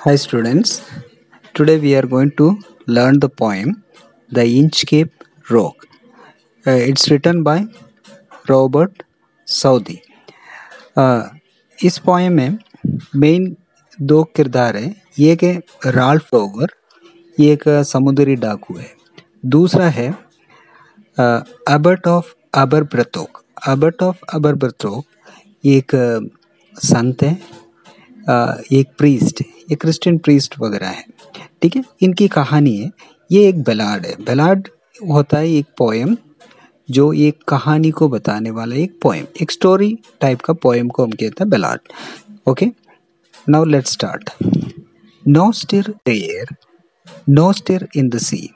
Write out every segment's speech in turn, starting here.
Hi students, today we are going to learn the poem The Inchcape Rock. It's written by Robert Saudi. इस poem में main दो किरदार हैं। ये कि राल्फ रोवर, ये एक समुद्री डाकू है। दूसरा है अबर्ट ऑफ अबरब्रथोक। अबर्ट ऑफ अबरब्रथोक एक संत है, एक प्रीस्ट, एक क्रिश्चियन प्रीस्ट वगैरह है। ठीक है, इनकी कहानी है। ये एक बेलाड है। बेलाड होता है एक पोएम जो एक कहानी को बताने वाला एक पोएम, एक स्टोरी टाइप का पोएम को हम कहते हैं बेलाड। Okay, now let's start. No stir there, no stir in the sea.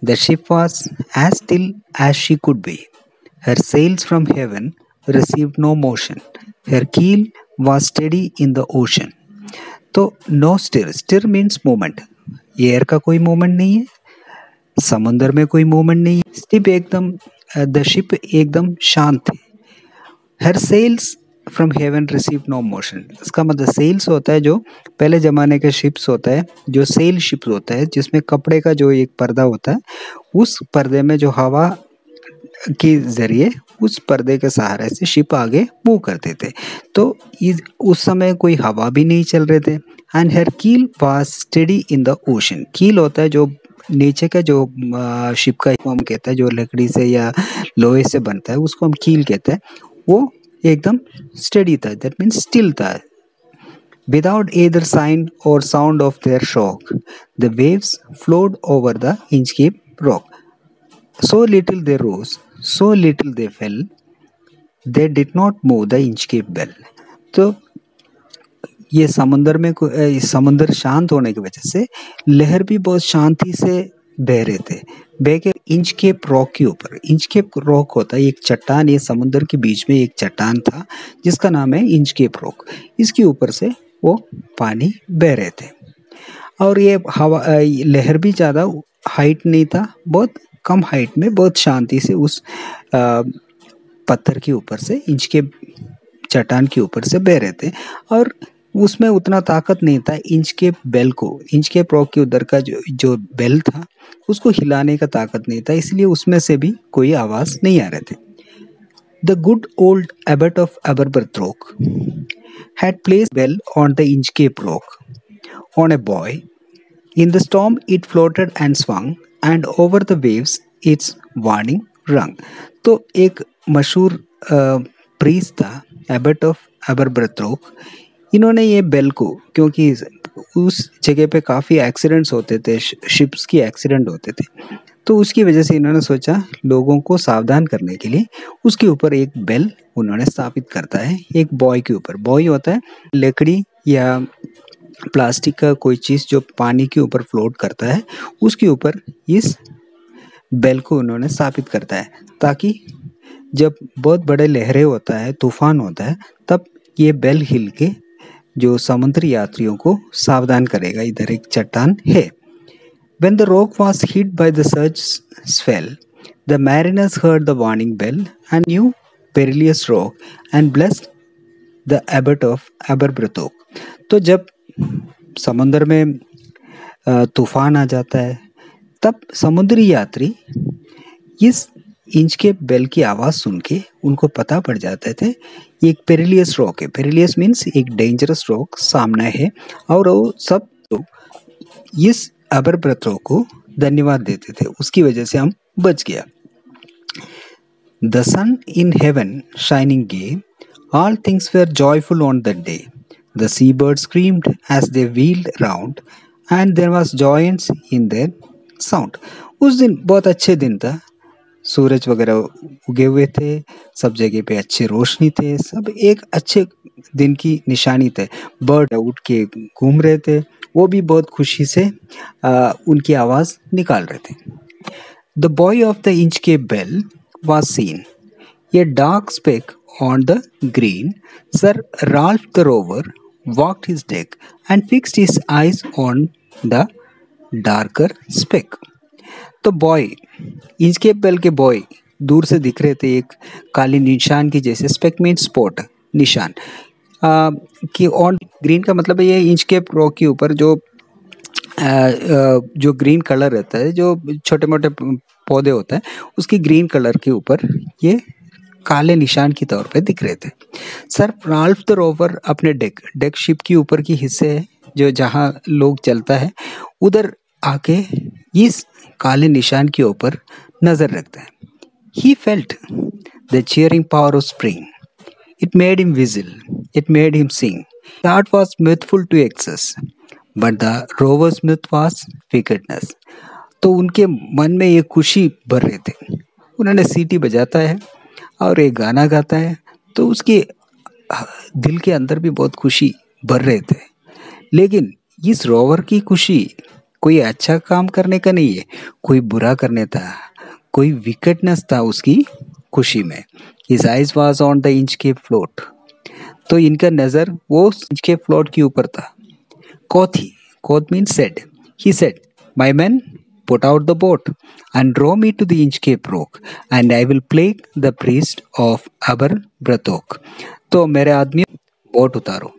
The ship was as still as she could be. Her sails from heaven received no motion. Her keel was steady in the ocean. तो no stir, stir means movement. Air का कोई movement नहीं है, समुद्र में कोई movement नहीं है। शिप एकदम द शिप एकदम शांत है। हर sails from heaven receive no motion. इसका मतलब सेल्स होता है जो पहले ज़माने के शिप्स होता है, जो सेल शिप्स होता है जिसमें कपड़े का जो एक पर्दा होता है, उस पर्दे में जो हवा के ज़रिए उस पर्दे के सहारे से शिप आगे मूव करते थे। तो उस समय कोई हवा भी नहीं चल रहे थे। एंड हर कील was steady in the ocean. कील होता है जो नीचे का जो शिप का हम कहते हैं, जो लकड़ी से या लोहे से बनता है, उसको हम कील कहते हैं। वो एकदम स्टेडी था, दैट मीन्स स्टिल था। Without either sign or sound of their shock, the waves flowed over the Inchcape Rock. So little they rose, so little they fell, they did not move the Inchcape Bell. तो ये समुंदर में समुंदर शांत होने की वजह से लहर भी बहुत शांति से बह रहे थे। बह के इंचकेप रॉक के ऊपर, इंचकेप रॉक होता है एक चट्टान, ये समुंदर के बीच में एक चट्टान था जिसका नाम है इंचकेप रॉक। इसके ऊपर से वो पानी बह रहे थे और ये हवा लहर भी ज़्यादा हाइट नहीं था, बहुत कम हाइट में बहुत शांति से उस पत्थर के ऊपर से, इंचकेप चट्टान के ऊपर से बह रहे थे। और उसमें उतना ताकत नहीं था इंचकेप बेल को, इंचकेप रॉक के उधर का जो बेल था उसको हिलाने का ताकत नहीं था, इसलिए उसमें से भी कोई आवाज़ नहीं आ रहे थे। The good old abbot of Aberbrthrock had placed bell on the Inchcape Rock on a buoy. In the storm it floated and swung, and over the waves its warning rung. तो एक मशहूर प्रीस्ट था Abbott of अबरब्रथोक। इन्होंने ये bell को, क्योंकि उस जगह पे काफ़ी एक्सीडेंट्स होते थे, शिप्स की एक्सीडेंट होते थे, तो उसकी वजह से इन्होंने सोचा लोगों को सावधान करने के लिए उसके ऊपर एक बेल उन्होंने स्थापित करता है, एक बॉय के ऊपर। बॉय होता है लकड़ी या प्लास्टिक का कोई चीज़ जो पानी के ऊपर फ्लोट करता है, उसके ऊपर इस बेल को उन्होंने स्थापित करता है ताकि जब बहुत बड़े लहरें होता है, तूफान होता है, तब ये बेल हिल के जो समुद्री यात्रियों को सावधान करेगा। इधर एक चट्टान है। When the rock was hit by the surge swell, the mariners heard the warning bell and knew perilous rock and blessed the abbot of Aberbrthrock. तो जब समुद्र में तूफान आ जाता है, तब समुद्री यात्री इस इंचकेप बेल की आवाज़ सुन के उनको पता पड़ जाते थे ये एक पेरिलियस रॉक है। पेरिलियस मीन्स एक डेंजरस रॉक सामने है, और वो सब तो इस अबरब्रथोक को धन्यवाद देते थे, उसकी वजह से हम बच गया। The sun in heaven shining gay, all things were joyful on that day. The seabirds screamed as they wheeled round, and there was joyance in their sound. उस दिन बहुत अच्छे दिन था, सूरज वगैरह उगे हुए थे, सब जगह पे अच्छे रोशनी थे, सब एक अच्छे दिन की निशानी थे। बर्ड उठ के घूम रहे थे, वो भी बहुत खुशी से उनकी आवाज़ निकाल रहे थे। The buoy of the Inchcape bell was seen, a dark speck on the green. Sir Ralph the Rover walked his deck and fixed his eyes on the darker speck. तो बॉय, इंचकेप बेल के boy दूर से दिख रहे थे एक काली निशान की जैसे। स्पेक मीन स्पॉट, निशान कि ऑन ग्रीन का मतलब है ये इंचकेप रॉक के ऊपर जो ग्रीन कलर रहता है, जो छोटे मोटे पौधे होते हैं, उसकी ग्रीन कलर के ऊपर ये काले निशान के तौर पे दिख रहे थे। सर राल्फ द रोवर अपने डेक शिप के ऊपर की हिस्से है जो जहाँ लोग चलता है, उधर आके इस काले निशान के ऊपर नजर रखता है। He felt the cheering power of spring. It made him whistle. It made him sing. The heart was mirthful to excess, but the rover's myth was wickedness. तो उनके मन में ये खुशी भर रहे थे। उन्होंने सीटी बजाता है और एक गाना गाता है, तो उसके दिल के अंदर भी बहुत खुशी भर रहे थे। लेकिन इस रोवर की खुशी कोई अच्छा काम करने का नहीं है, कोई बुरा करने था, कोई विकेटनेस था उसकी खुशी में। His eyes was on the Inchcape float. तो इनका नजर वो Inchcape float के ऊपर था। Koth means said. He said, "My men, put out the boat and row me to the Inchcape Rock, and I will plague the priest of Aberbrothok." तो मेरे आदमी बोट उतारो,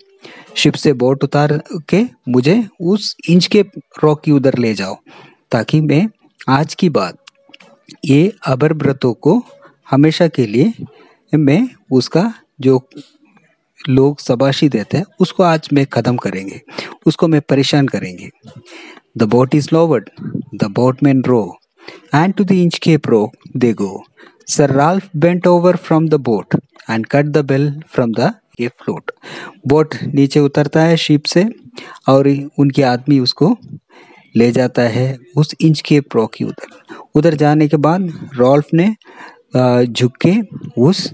शिप से बोट उतार के मुझे उस इंचकेप रॉक की उधर ले जाओ, ताकि मैं आज की बात ये अबरब्रतो को हमेशा के लिए मैं उसका जो लोग शबाशी देते हैं उसको आज मैं खत्म करेंगे, उसको मैं परेशान करेंगे। The boat is lowered, the boatman row, and to the Inchcape Rock they go. Sir Ralph bent over from the boat and cut the bell from the Inchcape float. Boat नीचे उतरता है शिप से और उनके आदमी उसको ले जाता है उस इंचकेप रॉक की उधर जाने के बाद रॉल्फ ने झुक के उस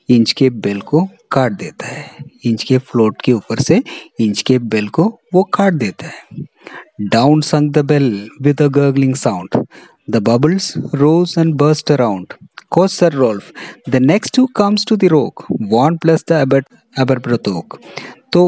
इंचकेप बेल को काट देता है। इंचकेप फ्लोट के ऊपर से इंचकेप बेल को वो काट देता है। Down sunk the bell with a gurgling sound. The bubbles rose and burst around. Quoth Sir Rolf, "The next who comes to the rock won't bless the Aberbrothok." तो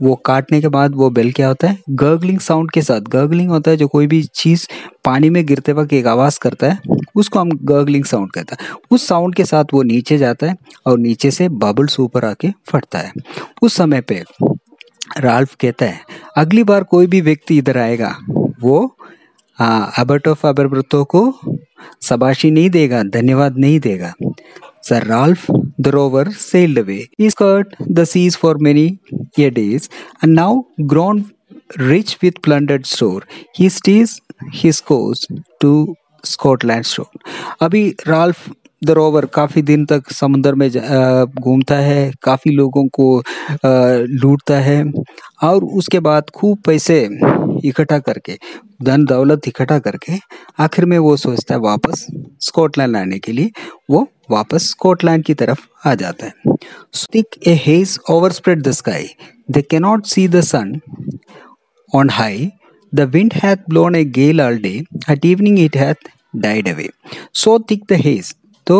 वो काटने के बाद वो बेल क्या होता है, गर्गलिंग साउंड के साथ, गर्गलिंग होता है जो कोई भी चीज़ पानी में गिरते वक्त एक आवाज़ करता है, उसको हम गर्गलिंग साउंड कहते हैं। उस साउंड के साथ वो नीचे जाता है और नीचे से बबल्स ऊपर आके फटता है। उस समय पे राल्फ कहता है, अगली बार कोई भी व्यक्ति इधर आएगा वो अबर्ट ऑफ अबरब्रतो को शबाशी नहीं देगा, धन्यवाद नहीं देगा। Sir Ralph the rover sailed away. He skirted the seas for many days, and now grown rich with plundered store, he steers his course to Scotland shore. अभी राल्फ द रोवर काफ़ी दिन तक समुद्र में घूमता है, काफ़ी लोगों को लूटता है और उसके बाद खूब पैसे इकट्ठा करके, धन दौलत इकट्ठा करके आखिर में वो सोचता है वापस स्कॉटलैंड आने के लिए, वो वापस स्कॉटलैंड की तरफ आ जाता है। Thick a haze overspread the sky. They cannot see the sun on high. The wind hath blown a gale all day. At evening it hath died away. So thick the haze. तो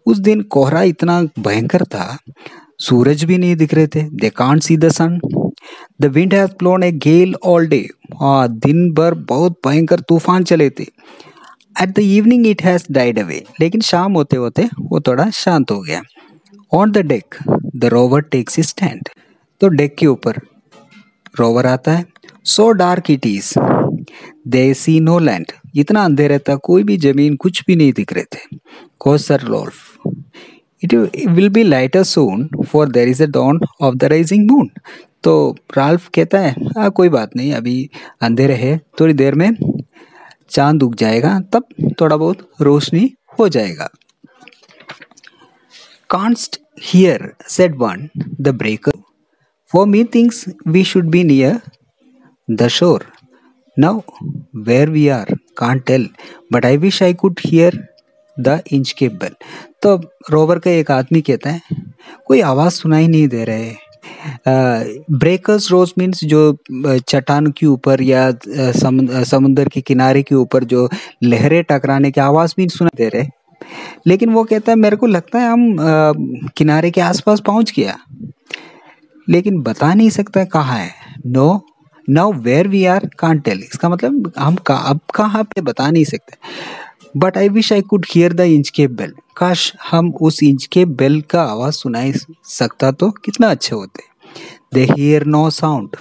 उस दिन कोहरा इतना भयंकर था, सूरज भी नहीं दिख रहे थे। They can't see the sun. The wind has blown a gale all day. दिन भर बहुत भयंकर तूफान चले थे। At the evening it has died away. लेकिन शाम होते होते वो थोड़ा शांत हो गया। On the deck, the rover takes his stand. तो डेक के ऊपर रोवर आता है। So dark it is. They see no land. इतना अंधेरा था, कोई भी जमीन कुछ भी नहीं दिख रहे थे। Quoth Sir Rolf, It will be lighter soon, for there is a dawn of the rising moon. तो राल्फ कहता है कोई बात नहीं, अभी अंधेरे है, थोड़ी देर में चांद उग जाएगा, तब थोड़ा बहुत रोशनी हो जाएगा। Canst hear, said one, the breaker. For me thinks we should be near the shore. Now where we are, can't tell, but I wish I could hear the Inchcape bell. तो रोवर का एक आदमी कहता है कोई आवाज़ सुनाई नहीं दे रहे। ब्रेकर्स रोज मीन्स जो चट्टान के ऊपर या समुद्र के किनारे के ऊपर जो लहरें टकराने की आवाज़ भी सुनाई दे रहे, लेकिन वो कहता है मेरे को लगता है हम किनारे के आसपास पहुंच गया, लेकिन बता नहीं सकता कहाँ है। No now where we are can't tell, इसका मतलब हम अब कहाँ पे बता नहीं सकते। But I wish I could hear the Inchcape bell, काश हम उस इंचकेप बेल का आवाज़ सुनाई सकता तो कितना अच्छे होते। दे हियर नो साउंड,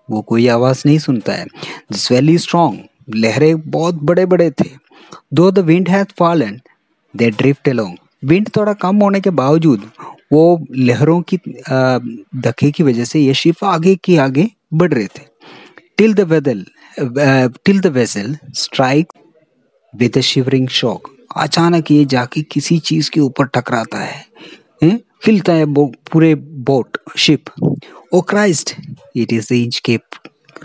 वो कोई आवाज नहीं सुनता है। द स्वेल इज स्ट्रॉन्ग, लहरें बहुत बड़े बड़े थे। दो the wind has fallen, they drift along, wind थोड़ा कम होने के बावजूद वो लहरों की धक्के की वजह से ये शिप आगे की आगे बढ़ रहे थे। Till the vessel strike with a shivering shock, अचानक ये जाके किसी चीज के ऊपर टकराता है, हिलता है पूरे boat ship. O Christ, it is the Inchcape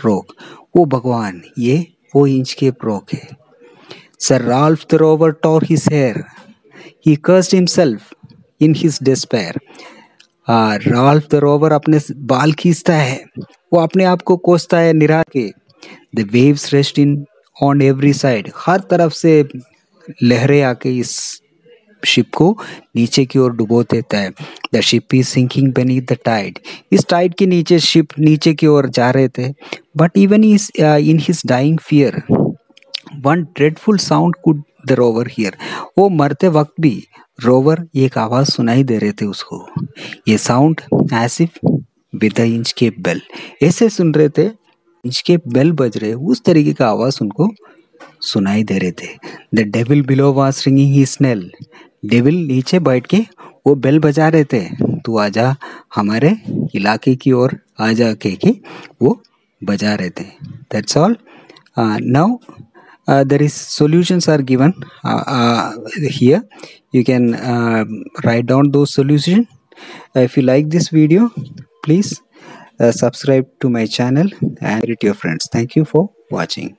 Rock, वो भगवान, ये वो इंचकेप रॉक है। Sir Ralph the Rover tore his hair, he cursed himself in his despair. Ralph the Rover अपने बाल खींचता है, वो अपने आप को कोसता है निराश के। The waves rest in on every side, हर तरफ से लहरें आके इस शिप को नीचे की ओर डुबो देता है। The ship is sinking beneath the tide, इस टाइड के नीचे शिप नीचे की ओर जा रहे थे। But even is in his dying fear one dreadful sound could the Rover hear, वो मरते वक्त भी रोवर एक आवाज सुनाई दे रहे थे उसको। ये sound as if with the Inchcape bell, ऐसे सुन रहे थे इंचकेप बेल बज रहे, उस तरीके का आवाज उनको सुनाई दे रहे थे। The devil below was ringing his knell, devil नीचे बैठ के वो बेल बजा रहे थे, तू आजा हमारे इलाके की ओर आजा के वो बजा रहे थे। That's all. Now there is solutions are given here. You can write down those solutions. If you like this video, please subscribe to my channel and share it to your friends. Thank you for watching.